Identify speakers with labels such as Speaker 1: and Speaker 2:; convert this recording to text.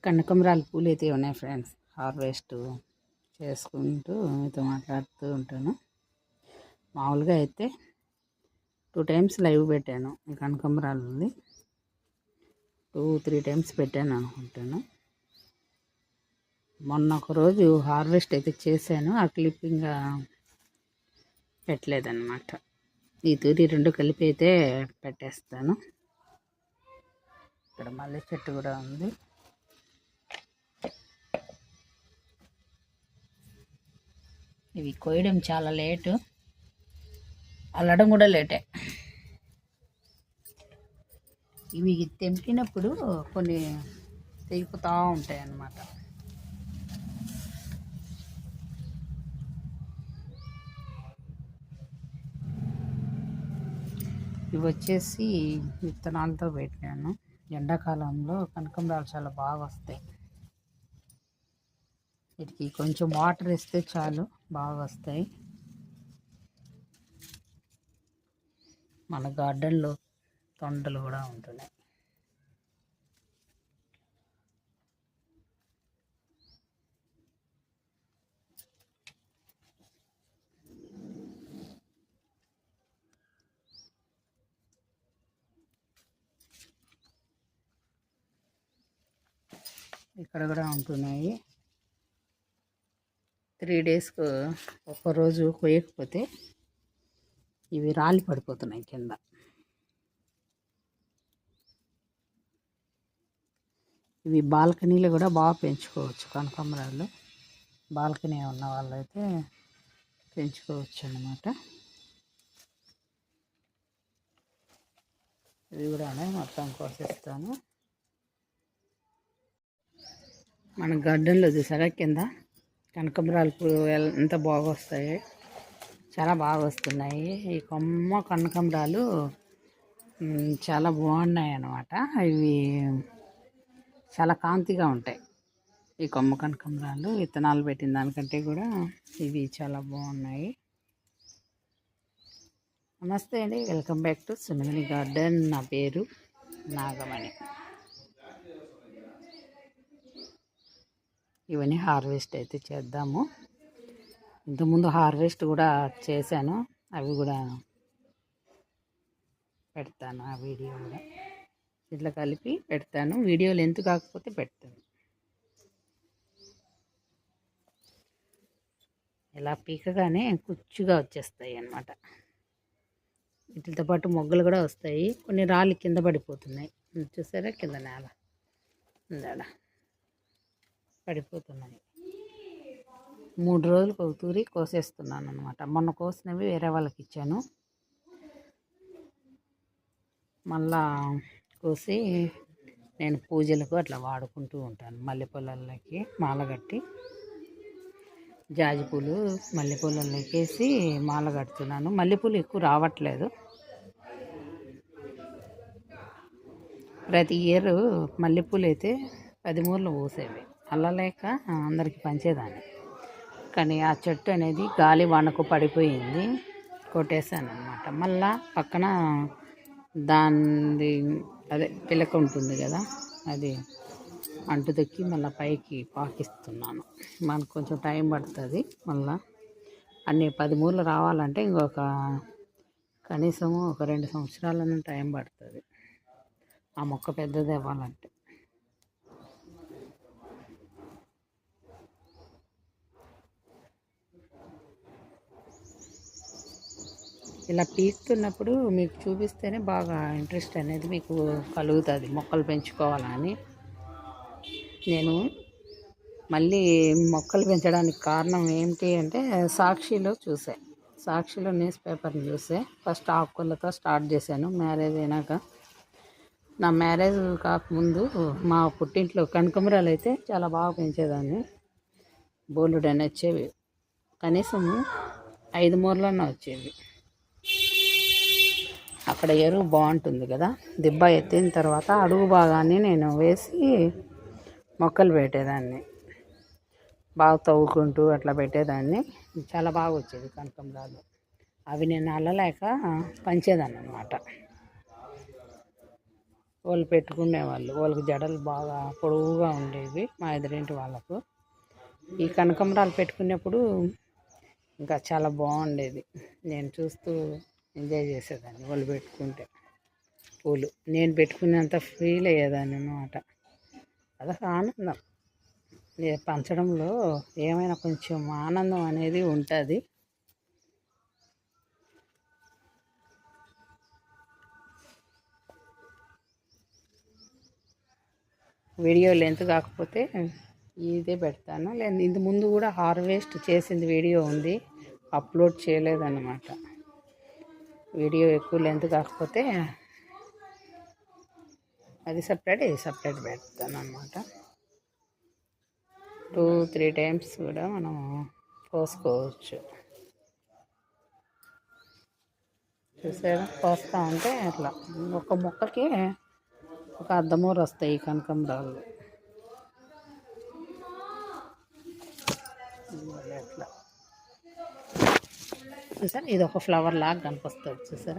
Speaker 1: కనకంబరాల పూలు అయితే ఉన్నాయి ఫ్రెండ్స్. హార్వెస్ట్ చేసుకుంటూ మీతో మాట్లాడుతూ ఉంటాను. మామూలుగా అయితే 2 టైమ్స్ లైవ్ పెట్టాను. ఈ కనకంబరాలు 2-3 టైమ్స్ పెట్టాను అనుకుంటాను. మొన్న ఒకరోజు హార్వెస్ట్ అయితే చేశాను. ఆ క్లిప్పింగ్ పెట్టలేదన్నమాట. ఈ తూరి 2 కలిపి అయితే పెట్టేస్తాను. ఇక్కడ మల్లె చెట్టు కూడా ఉంది. ఇవి కోయడం చాలా లేటు, అల్లడం కూడా లేటే. ఇవి తెంపినప్పుడు కొన్ని తెగిపోతూ ఉంటాయి అన్నమాట. ఇవి వచ్చేసి విత్తనాలతో పెట్టాను. ఎండాకాలంలో కనకంబరాలు చాలా బాగా వస్తాయి. వీటికి కొంచెం వాటర్ వేస్తే చాలు బాగా వస్తాయి. మన గార్డెన్లో తొండలు కూడా ఉంటున్నాయి. ఇక్కడ కూడా ఉంటున్నాయి. 3 డేస్కు ఒక్కరోజు కొయ్యకపోతే ఇవి రాలి పడిపోతున్నాయి కింద. ఇవి బాల్కనీలో కూడా బాగా పెంచుకోవచ్చు కనకాంబరాలు. బాల్కనీ ఉన్న వాళ్ళైతే పెంచుకోవచ్చు అన్నమాట. ఇవి కూడా మొత్తం కోసేస్తాను. మన గార్డెన్లో చూసారా కింద కనకాంబరాలు పూలు ఎంత బాగా వస్తాయి, చాలా బాగా వస్తున్నాయి. ఈ కొమ్మ కనకాంబరాలు చాలా బాగున్నాయి అన్నమాట. ఇవి చాలా కాంతిగా ఉంటాయి. ఈ కొమ్మ కనకాంబరాలు విత్తనాలు పెట్టిన దానికంటే కూడా ఇవి చాలా బాగున్నాయి. నమస్తే అండి, వెల్కమ్ బ్యాక్ టు సునమిని గార్డెన్. నా పేరు నాగమణి. ఇవన్నీ హార్వెస్ట్ అయితే చేద్దాము. ఇంతకుముందు హార్వెస్ట్ కూడా చేశాను, అవి కూడా పెడతాను. ఆ వీడియో కూడా ఇట్లా కలిపి పెడతాను. వీడియో లెంత్ కాకపోతే పెడతాను. ఇలా పీకగానే కుచ్చుగా వచ్చేస్తాయి అన్నమాట. వీటితో పాటు మొగ్గలు కూడా వస్తాయి. కొన్ని రాళ్ళు కింద పడిపోతున్నాయి. చూసారా కింద నేల ఉందాడ పడిపోతున్నాయి. 3 రోజులకు ఒక తూరి కోసేస్తున్నాను అనమాట. మొన్న కోసినవి వేరే వాళ్ళకి ఇచ్చాను. మళ్ళా కోసి నేను పూజలకు అట్లా వాడుకుంటూ ఉంటాను. మల్లెపూలకి మాల కట్టి, జాజిపూలు మల్లెపూలలోకి వేసి మాల కడుతున్నాను. మల్లెపూలు ఎక్కువ రావట్లేదు. ప్రతి ఇయర్ మల్లెపూలు అయితే 10 మూరలు పూసేవి. అల్లలేక అందరికి పంచేదాన్ని. కానీ ఆ చెట్టు అనేది గాలి వానకు పడిపోయింది, కొట్టేశాను అనమాట. మళ్ళా పక్కన దాని అదే పిలక ఉంటుంది కదా, అది అంటు తొక్కి మళ్ళీ పైకి పాకిస్తున్నాను. మనకు కొంచెం టైం పడుతుంది. మళ్ళీ అన్ని 10 మూరలు రావాలంటే ఇంకొక కనీసము ఒక 2 సంవత్సరాలను టైం పడుతుంది ఆ మొక్క పెద్దది అవ్వాలంటే. ఇలా పీకుతున్నప్పుడు మీకు చూపిస్తేనే బాగా ఇంట్రెస్ట్ అనేది మీకు కలుగుతుంది మొక్కలు పెంచుకోవాలని. నేను మళ్ళీ మొక్కలు పెంచడానికి కారణం ఏంటి అంటే సాక్షిలో న్యూస్ పేపర్ని చూసే ఫస్ట్ ఆకుకూరలతో స్టార్ట్ చేశాను. మ్యారేజ్ అయినాక, నా మ్యారేజ్ కాకముందు మా పుట్టింట్లో కనకాంబరాలు అయితే చాలా బాగా పెంచేదాన్ని. బోలెడన్ని వచ్చేవి, కనీసం 5 మూరలన్నా వచ్చేవి. అక్కడ ఎరువు బాగుంటుంది కదా, దిబ్బ ఎత్తిన తర్వాత అడుగు భాగాన్ని నేను వేసి మొక్కలు పెట్టేదాన్ని. బాగా తవ్వుకుంటూ అట్లా పెట్టేదాన్ని. చాలా బాగా వచ్చేది కనకాంబరాలు. అవి నేను అల్లలేక పంచేదాన్ని అనమాట. వాళ్ళు పెట్టుకునేవాళ్ళు. వాళ్ళకి జడలు బాగా పొడవుగా ఉండేవి మా ఎదురింటి వాళ్ళకు. ఈ కనకంబరాలు పెట్టుకునేప్పుడు ఇంకా చాలా బాగుండేది. నేను చూస్తూ ఎంజాయ్ చేసేదాన్ని వాళ్ళు పెట్టుకుంటే పూలు. నేను పెట్టుకునేంత ఫీల్ అయ్యేదాన్ని అన్నమాట. అదొక ఆనందం. పంచడంలో ఏమైనా కొంచెం ఆనందం అనేది ఉంటుంది. వీడియో లెంత్ కాకపోతే ఇదే పెడతాను. లేదు ఇంత ముందు కూడా హార్వెస్ట్ చేసింది వీడియో ఉంది, అప్లోడ్ చేయలేదన్నమాట. వీడియో ఎక్కువ లెంత్ కాకపోతే అది సపరేట్ పెడతాను అన్నమాట. 2-3 టైమ్స్ కూడా మనం పోసుకోవచ్చు. చూసారా, పోస్తూ ఉంటే అట్లా ఒక మొక్కకి ఒక అర్ధమూర వస్తాయి ఈ కనకంబరాలు. అట్లా చూసారా, ఇది ఒక ఫ్లవర్ లాగా కనిపిస్తుంది చూసారా.